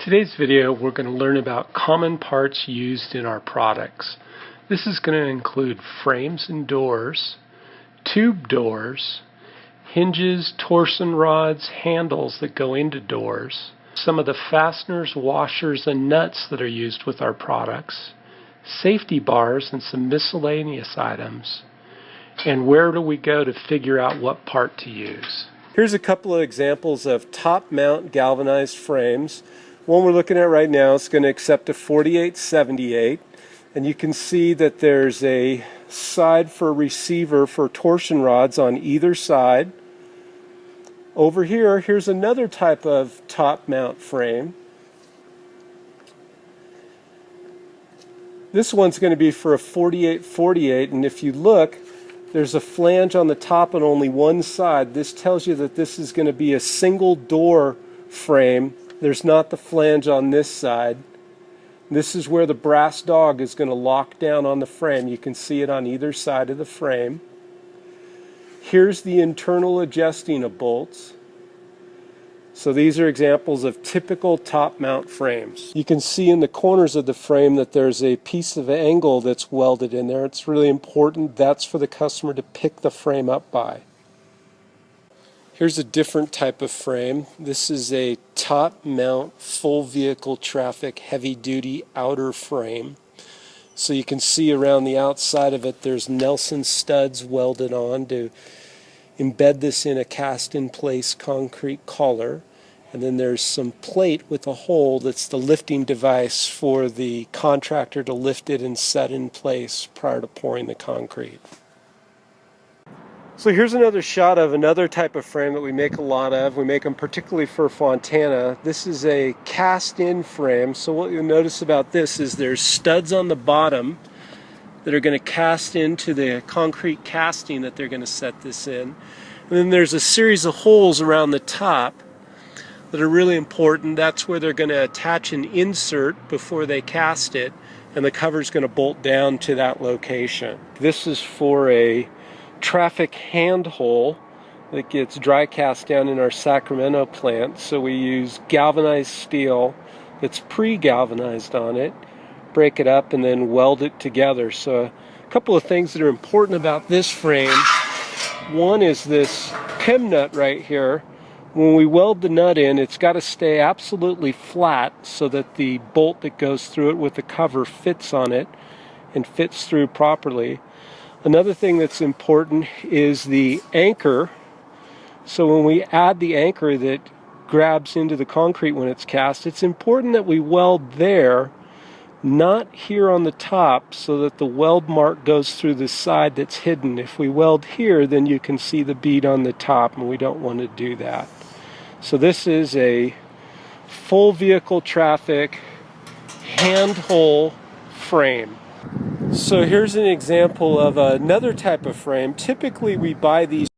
Today's video we're going to learn about common parts used in our products. This is going to include frames and doors, tube doors, hinges, torsion rods, handles that go into doors, some of the fasteners, washers, and nuts that are used with our products, safety bars and some miscellaneous items, and where do we go to figure out what part to use. Here's a couple of examples of top mount galvanized frames. One we're looking at right now is going to accept a 4878, and you can see that there's a side for receiver for torsion rods on either side. Over here, here's another type of top mount frame. This one's going to be for a 4848, and if you look, there's a flange on the top on only one side. This tells you that this is going to be a single door frame. There's not the flange on this side. This is where the brass dog is going to lock down on the frame. You can see it on either side of the frame. Here's the internal adjusting of bolts. So these are examples of typical top mount frames. You can see in the corners of the frame that there's a piece of angle that's welded in there. It's really important. That's for the customer to pick the frame up by. Here's a different type of frame. This is a top mount full vehicle traffic heavy duty outer frame. So you can see around the outside of it there's Nelson studs welded on to embed this in a cast in place concrete collar. And then there's some plate with a hole that's the lifting device for the contractor to lift it and set in place prior to pouring the concrete. So here's another shot of another type of frame that we make a lot of. We make them particularly for Fontana. This is a cast-in frame. So what you'll notice about this is there's studs on the bottom that are going to cast into the concrete casting that they're going to set this in. And then there's a series of holes around the top that are really important. That's where they're going to attach an insert before they cast it, and the cover's going to bolt down to that location. This is for a traffic hand hole that gets dry cast down in our Sacramento plant. So we use galvanized steel that's pre-galvanized on it, break it up, and then weld it together. So a couple of things that are important about this frame. One is this PIM nut right here. When we weld the nut in, it's got to stay absolutely flat so that the bolt that goes through it with the cover fits on it and fits through properly. Another thing that's important is the anchor. So when we add the anchor that grabs into the concrete when it's cast, it's important that we weld there, not here on the top, so that the weld mark goes through the side that's hidden. If we weld here, then you can see the bead on the top, and we don't want to do that. So this is a full vehicle traffic hand hole frame. So here's an example of another type of frame. Typically we buy these